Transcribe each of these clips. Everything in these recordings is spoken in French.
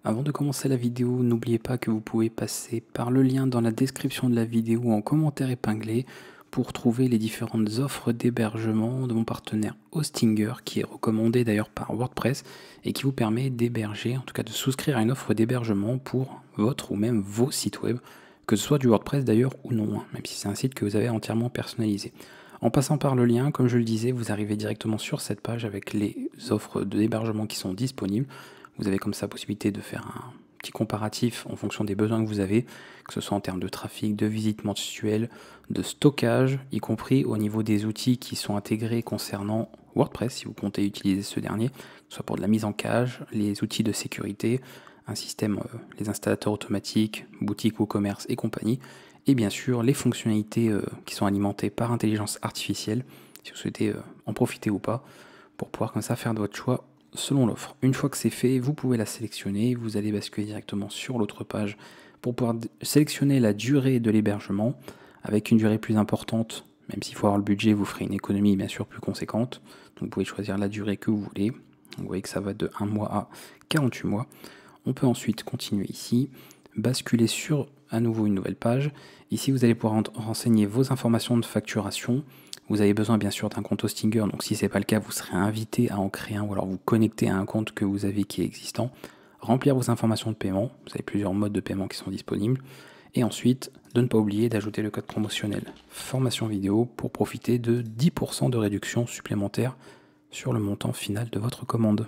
Avant de commencer la vidéo, n'oubliez pas que vous pouvez passer par le lien dans la description de la vidéo ou en commentaire épinglé pour trouver les différentes offres d'hébergement de mon partenaire Hostinger, qui est recommandé d'ailleurs par WordPress et qui vous permet d'héberger, en tout cas de souscrire à une offre d'hébergement pour votre ou même vos sites web, que ce soit du WordPress d'ailleurs ou non, même si c'est un site que vous avez entièrement personnalisé. En passant par le lien, comme je le disais, vous arrivez directement sur cette page avec les offres d'hébergement qui sont disponibles. Vous avez comme ça la possibilité de faire un petit comparatif en fonction des besoins que vous avez, que ce soit en termes de trafic, de visites mensuelles, de stockage, y compris au niveau des outils qui sont intégrés concernant WordPress, si vous comptez utiliser ce dernier, que ce soit pour de la mise en cage, les outils de sécurité, un système, les installateurs automatiques, boutiques, WooCommerce et compagnie, et bien sûr les fonctionnalités qui sont alimentées par intelligence artificielle, si vous souhaitez en profiter ou pas, pour pouvoir comme ça faire de votre choix selon l'offre. Une fois que c'est fait, vous pouvez la sélectionner, vous allez basculer directement sur l'autre page pour pouvoir sélectionner la durée de l'hébergement avec une durée plus importante, même s'il faut avoir le budget, vous ferez une économie bien sûr plus conséquente. Donc vous pouvez choisir la durée que vous voulez. Donc vous voyez que ça va de 1 mois à 48 mois. On peut ensuite continuer ici, basculer sur à nouveau une nouvelle page. Ici vous allez pouvoir renseigner vos informations de facturation. Vous avez besoin bien sûr d'un compte Hostinger, donc si ce n'est pas le cas, vous serez invité à en créer un ou alors vous connecter à un compte que vous avez qui est existant. Remplir vos informations de paiement, vous avez plusieurs modes de paiement qui sont disponibles. Et ensuite, de ne pas oublier d'ajouter le code promotionnel formation vidéo pour profiter de 10% de réduction supplémentaire sur le montant final de votre commande.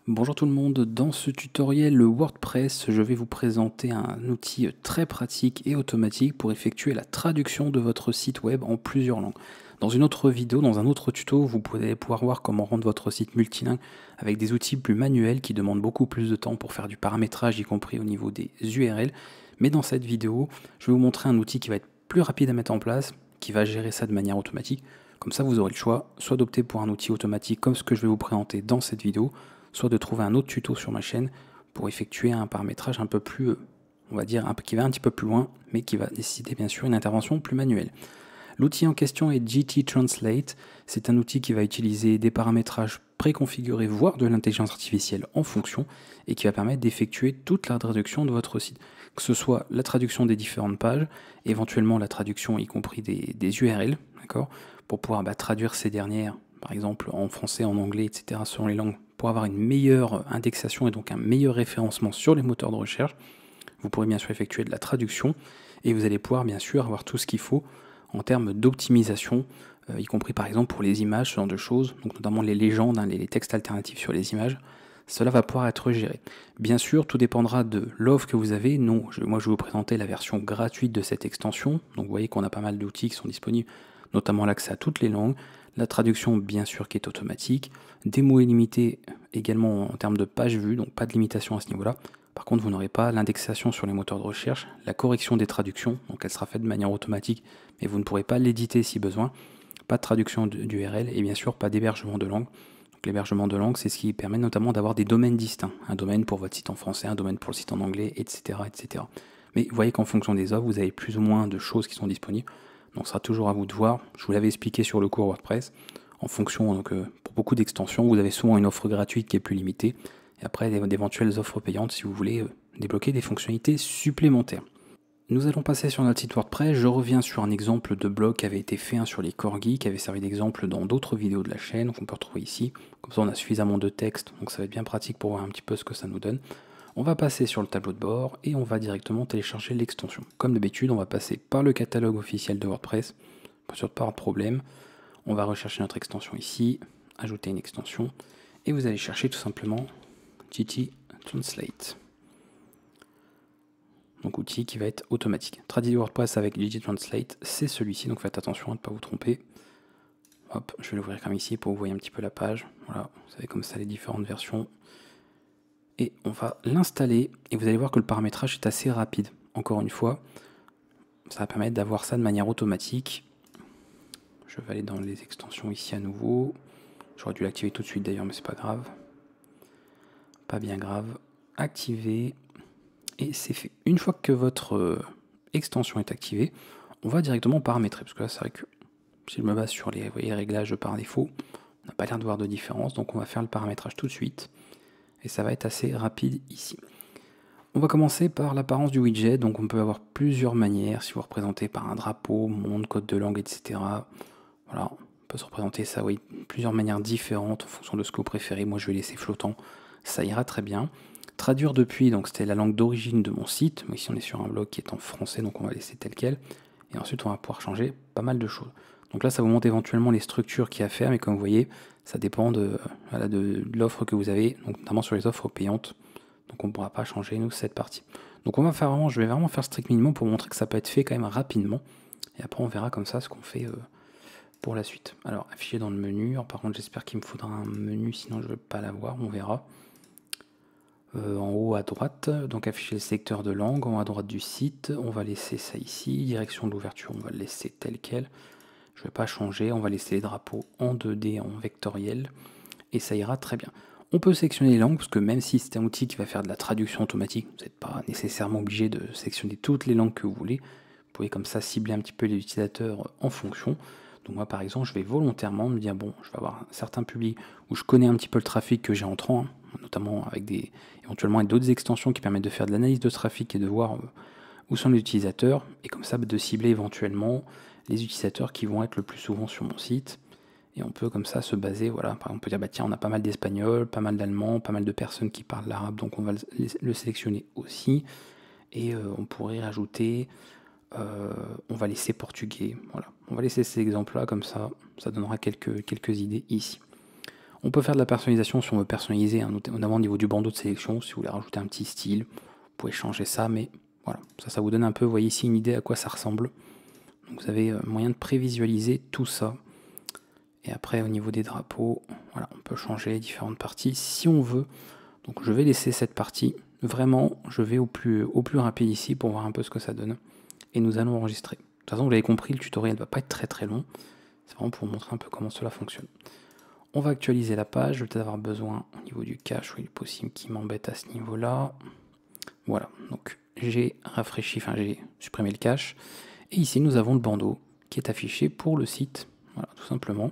Bonjour tout le monde, dans ce tutoriel WordPress, je vais vous présenter un outil très pratique et automatique pour effectuer la traduction de votre site web en plusieurs langues. Dans une autre vidéo, dans un autre tuto, vous allez pouvoir voir comment rendre votre site multilingue avec des outils plus manuels qui demandent beaucoup plus de temps pour faire du paramétrage, y compris au niveau des URL. Mais dans cette vidéo, je vais vous montrer un outil qui va être plus rapide à mettre en place, qui va gérer ça de manière automatique. Comme ça, vous aurez le choix, soit d'opter pour un outil automatique comme ce que je vais vous présenter dans cette vidéo, soit de trouver un autre tuto sur ma chaîne pour effectuer un paramétrage un peu plus, on va dire, qui va un petit peu plus loin, mais qui va nécessiter bien sûr une intervention plus manuelle. L'outil en question est GT Translate. C'est un outil qui va utiliser des paramétrages préconfigurés, voire de l'intelligence artificielle en fonction, et qui va permettre d'effectuer toute la traduction de votre site. Que ce soit la traduction des différentes pages, éventuellement la traduction y compris des URL, d'accord, pour pouvoir traduire ces dernières, par exemple en français, en anglais, etc., selon les langues, pour avoir une meilleure indexation et donc un meilleur référencement sur les moteurs de recherche. Vous pourrez bien sûr effectuer de la traduction et vous allez pouvoir bien sûr avoir tout ce qu'il faut en termes d'optimisation, y compris par exemple pour les images, ce genre de choses, donc notamment les légendes, les textes alternatifs sur les images. Cela va pouvoir être géré. Bien sûr, tout dépendra de l'offre que vous avez. Moi, je vais vous présenter la version gratuite de cette extension. Donc vous voyez qu'on a pas mal d'outils qui sont disponibles, notamment l'accès à toutes les langues, la traduction bien sûr qui est automatique, des mots illimités également en termes de pages vues, donc pas de limitation à ce niveau-là. Par contre, vous n'aurez pas l'indexation sur les moteurs de recherche, la correction des traductions, donc elle sera faite de manière automatique, mais vous ne pourrez pas l'éditer si besoin. Pas de traduction d'URL et bien sûr pas d'hébergement de langue. Donc l'hébergement de langue, c'est ce qui permet notamment d'avoir des domaines distincts. Un domaine pour votre site en français, un domaine pour le site en anglais, etc. etc. Mais vous voyez qu'en fonction des offres, vous avez plus ou moins de choses qui sont disponibles. Donc ce sera toujours à vous de voir. Je vous l'avais expliqué sur le cours WordPress. En fonction, donc, pour beaucoup d'extensions, vous avez souvent une offre gratuite qui est plus limitée. Et après, d'éventuelles offres payantes si vous voulez débloquer des fonctionnalités supplémentaires. Nous allons passer sur notre site WordPress. Je reviens sur un exemple de blog qui avait été fait sur les corgis, qui avait servi d'exemple dans d'autres vidéos de la chaîne, qu'on peut retrouver ici. Comme ça, on a suffisamment de texte, donc ça va être bien pratique pour voir un petit peu ce que ça nous donne. On va passer sur le tableau de bord et on va directement télécharger l'extension. Comme d'habitude, on va passer par le catalogue officiel de WordPress, pas sûr de pas avoir de problème. On va rechercher notre extension ici, ajouter une extension, et vous allez chercher tout simplement GT Translate. Donc outil qui va être automatique. Traduire WordPress avec GT Translate, c'est celui-ci, donc faites attention à ne pas vous tromper. Hop, je vais l'ouvrir comme ici pour que vous voyez un petit peu la page. Voilà, vous savez comme ça les différentes versions. Et on va l'installer, et vous allez voir que le paramétrage est assez rapide. Encore une fois, ça va permettre d'avoir ça de manière automatique. Je vais aller dans les extensions ici à nouveau. J'aurais dû l'activer tout de suite d'ailleurs, mais c'est pas grave. Pas bien grave. Activer. Et c'est fait. Une fois que votre extension est activée, on va directement paramétrer, parce que là c'est vrai que si je me base sur les, voyez, réglages par défaut, on n'a pas l'air de voir de différence, donc on va faire le paramétrage tout de suite, et ça va être assez rapide ici. On va commencer par l'apparence du widget, donc on peut avoir plusieurs manières, si vous représentez par un drapeau, monde, code de langue, etc. Voilà, on peut se représenter ça, oui, plusieurs manières différentes en fonction de ce que vous préférez. Moi je vais laisser flottant, ça ira très bien. Traduire depuis, donc c'était la langue d'origine de mon site, mais ici on est sur un blog qui est en français, donc on va laisser tel quel. Et ensuite on va pouvoir changer pas mal de choses. Donc là ça vous montre éventuellement les structures qu'il y a à faire, mais comme vous voyez, ça dépend de, voilà, de l'offre que vous avez, donc notamment sur les offres payantes. Donc on ne pourra pas changer nous cette partie. Donc on va faire vraiment, je vais vraiment faire strict minimum pour montrer que ça peut être fait quand même rapidement. Et après on verra comme ça ce qu'on fait pour la suite. Alors afficher dans le menu. Alors, par contre j'espère qu'il me faudra un menu, sinon je ne vais pas l'avoir, on verra. En haut à droite, donc afficher le secteur de langue, en haut à droite du site, on va laisser ça ici. Direction de l'ouverture, on va le laisser tel quel. Je ne vais pas changer, on va laisser les drapeaux en 2D, en vectoriel. Et ça ira très bien. On peut sélectionner les langues, parce que même si c'est un outil qui va faire de la traduction automatique, vous n'êtes pas nécessairement obligé de sélectionner toutes les langues que vous voulez. Vous pouvez comme ça cibler un petit peu les utilisateurs en fonction. Donc moi par exemple, je vais volontairement me dire, bon, je vais avoir un certain public où je connais un petit peu le trafic que j'ai entrant, hein, notamment avec éventuellement avec d'autres extensions qui permettent de faire de l'analyse de trafic et de voir où sont les utilisateurs, et comme ça de cibler éventuellement les utilisateurs qui vont être le plus souvent sur mon site. Et on peut comme ça se baser, voilà, par exemple on peut dire, bah tiens, on a pas mal d'Espagnols, pas mal d'Allemands, pas mal de personnes qui parlent l'arabe, donc on va le sélectionner aussi. Et on pourrait rajouter, on va laisser portugais, voilà. On va laisser ces exemples-là, comme ça donnera quelques idées ici. On peut faire de la personnalisation si on veut personnaliser, hein, notamment au niveau du bandeau de sélection, si vous voulez rajouter un petit style, vous pouvez changer ça, mais voilà, ça vous donne un peu, vous voyez ici, une idée à quoi ça ressemble. Donc vous avez moyen de prévisualiser tout ça. Et après au niveau des drapeaux, voilà, on peut changer différentes parties si on veut. Donc je vais laisser cette partie. Vraiment, je vais au plus rapide ici pour voir un peu ce que ça donne. Et nous allons enregistrer. De toute façon, vous l'avez compris, le tutoriel ne va pas être très long. C'est vraiment pour vous montrer un peu comment cela fonctionne. On va actualiser la page. Je vais peut-être avoir besoin au niveau du cache, oui, il est possible qui m'embête à ce niveau-là. Voilà, donc j'ai rafraîchi, enfin j'ai supprimé le cache. Et ici, nous avons le bandeau qui est affiché pour le site. Voilà, tout simplement.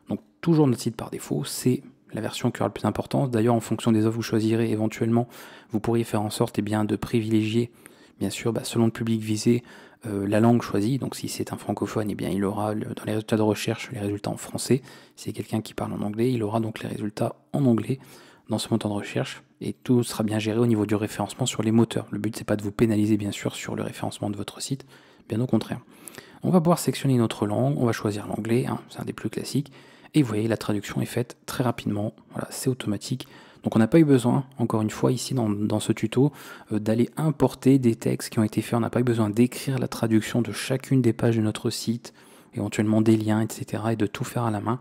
Donc toujours notre site par défaut, c'est la version qui aura le plus d'importance. D'ailleurs, en fonction des offres que vous choisirez, éventuellement, vous pourriez faire en sorte de privilégier, bien sûr, selon le public visé, la langue choisie. Donc si c'est un francophone, il aura dans les résultats de recherche les résultats en français. Si c'est quelqu'un qui parle en anglais, il aura donc les résultats en anglais dans ce moteur de recherche. Et tout sera bien géré au niveau du référencement sur les moteurs. Le but, c'est pas de vous pénaliser, bien sûr, sur le référencement de votre site, bien au contraire. On va pouvoir sélectionner une autre langue, on va choisir l'anglais, hein, c'est un des plus classiques, et vous voyez, la traduction est faite très rapidement, voilà, c'est automatique. Donc on n'a pas eu besoin, encore une fois, ici dans ce tuto, d'aller importer des textes qui ont été faits, on n'a pas eu besoin d'écrire la traduction de chacune des pages de notre site, éventuellement des liens, etc., et de tout faire à la main.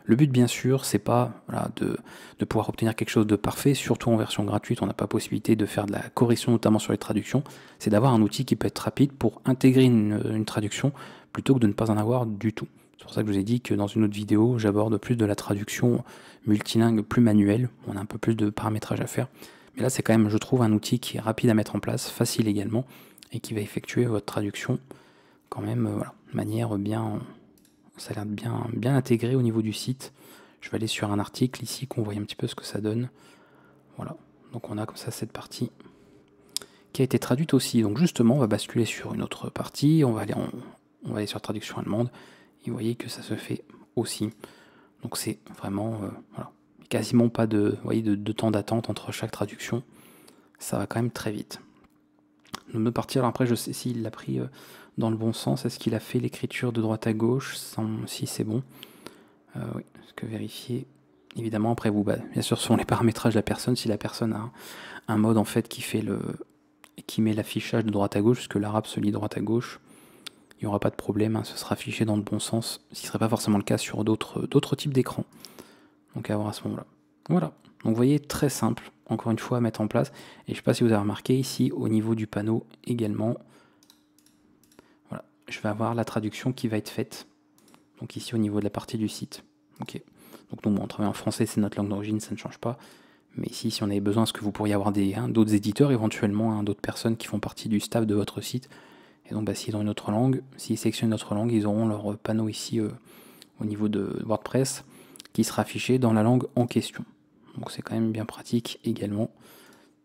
Le but, bien sûr, c'est pas de pouvoir obtenir quelque chose de parfait, surtout en version gratuite, on n'a pas possibilité de faire de la correction, notamment sur les traductions. C'est d'avoir un outil qui peut être rapide pour intégrer une traduction, plutôt que de ne pas en avoir du tout. C'est pour ça que je vous ai dit que dans une autre vidéo, j'aborde plus de la traduction multilingue, plus manuelle, on a un peu plus de paramétrage à faire. Mais là, c'est quand même, je trouve, un outil qui est rapide à mettre en place, facile également, et qui va effectuer votre traduction quand même, voilà, de manière bien... Ça a l'air bien intégré au niveau du site. Je vais aller sur un article ici, qu'on voit un petit peu ce que ça donne. Voilà, donc on a comme ça cette partie qui a été traduite aussi. Donc justement, on va basculer sur une autre partie. On va aller sur traduction allemande. Et vous voyez que ça se fait aussi. Donc c'est vraiment, voilà, quasiment pas de temps d'attente entre chaque traduction. Ça va quand même très vite. De partir, alors après je sais s'il l'a pris dans le bon sens, est-ce qu'il a fait l'écriture de droite à gauche, si c'est bon, oui, parce que vérifier, évidemment après vous, bien sûr selon les paramétrages de la personne, si la personne a un mode en fait qui met l'affichage de droite à gauche, parce que l'arabe se lit de droite à gauche, il n'y aura pas de problème, hein, ce sera affiché dans le bon sens, ce qui ne serait pas forcément le cas sur d'autres types d'écrans, donc à voir à ce moment-là. Voilà, donc vous voyez, très simple, encore une fois à mettre en place, et je ne sais pas si vous avez remarqué ici au niveau du panneau également, voilà, je vais avoir la traduction qui va être faite, donc ici au niveau de la partie du site. Ok, donc nous on travaille en français, c'est notre langue d'origine, ça ne change pas, mais ici si on avait besoin, est-ce que vous pourriez avoir d'autres éditeurs éventuellement, d'autres personnes qui font partie du staff de votre site, et Et donc s'ils ont une autre langue, s'ils sélectionnent une autre langue, ils auront leur panneau ici au niveau de WordPress qui sera affiché dans la langue en question. Donc c'est quand même bien pratique également.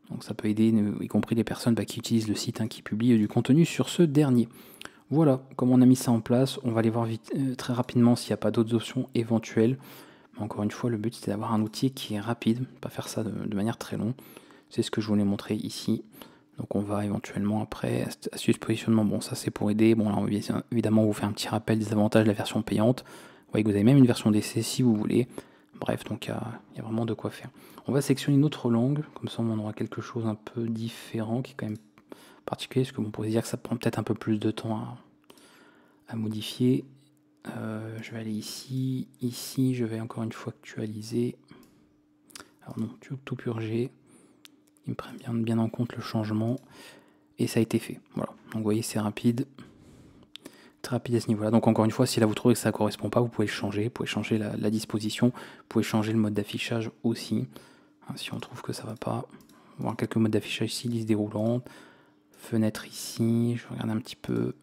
Donc ça peut aider, y compris les personnes qui utilisent le site, qui publient du contenu sur ce dernier. Voilà, comme on a mis ça en place, on va aller voir vite, très rapidement s'il n'y a pas d'autres options éventuelles. Mais encore une fois, le but c'est d'avoir un outil qui est rapide, pas faire ça de manière très longue. C'est ce que je voulais montrer ici. Donc on va éventuellement après, astuce positionnement, bon ça c'est pour aider. Bon là on va évidemment vous faire un petit rappel des avantages de la version payante. Vous voyez que vous avez même une version d'essai si vous voulez. Bref, donc il y a vraiment de quoi faire. On va sélectionner une autre langue, comme ça on aura quelque chose un peu différent, qui est quand même particulier, parce que on pourrait dire que ça prend peut-être un peu plus de temps à modifier. Je vais aller ici, je vais encore une fois actualiser. Alors non, tout purger. Il me prenne bien en compte le changement. Et ça a été fait. Voilà, donc vous voyez c'est rapide. Très rapide à ce niveau-là. Donc encore une fois, si là vous trouvez que ça ne correspond pas, vous pouvez le changer. Vous pouvez changer la disposition. Vous pouvez changer le mode d'affichage aussi. Si on trouve que ça ne va pas. On va voir quelques modes d'affichage ici, liste déroulante. Fenêtre ici, je regarde un petit peu.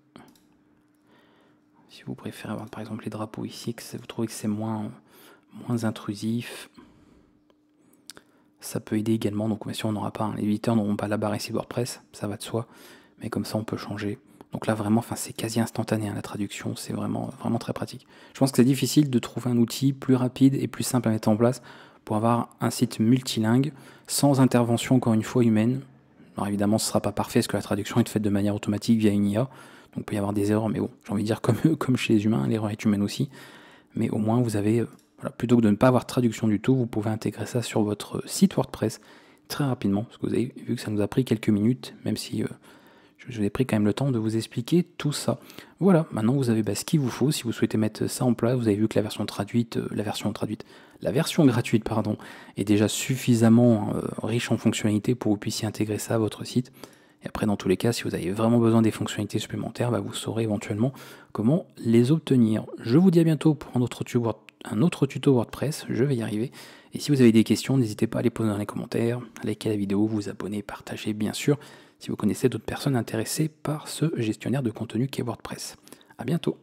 Si vous préférez avoir par exemple les drapeaux ici, que vous trouvez que c'est moins intrusif. Ça peut aider également, donc bien sûr on n'aura pas, les éditeurs n'auront pas la barre ici de WordPress, ça va de soi, mais comme ça on peut changer. Donc là vraiment, c'est quasi instantané, la traduction, c'est vraiment très pratique. Je pense que c'est difficile de trouver un outil plus rapide et plus simple à mettre en place pour avoir un site multilingue, sans intervention encore une fois humaine. Alors évidemment ce ne sera pas parfait, parce que la traduction est faite de manière automatique via une IA, donc il peut y avoir des erreurs, mais bon, j'ai envie de dire comme chez les humains, l'erreur est humaine aussi, mais au moins vous avez... Voilà, plutôt que de ne pas avoir de traduction du tout, vous pouvez intégrer ça sur votre site WordPress très rapidement, parce que vous avez vu que ça nous a pris quelques minutes, même si je vous ai pris quand même le temps de vous expliquer tout ça. Voilà, maintenant vous avez ce qu'il vous faut, si vous souhaitez mettre ça en place, vous avez vu que la version gratuite, est déjà suffisamment riche en fonctionnalités pour que vous puissiez intégrer ça à votre site. Et après, dans tous les cas, si vous avez vraiment besoin des fonctionnalités supplémentaires, vous saurez éventuellement comment les obtenir. Je vous dis à bientôt pour un autre tuto WordPress, je vais y arriver. Et si vous avez des questions, n'hésitez pas à les poser dans les commentaires, à liker la vidéo, vous abonner, partager bien sûr, si vous connaissez d'autres personnes intéressées par ce gestionnaire de contenu qu'est WordPress. A bientôt.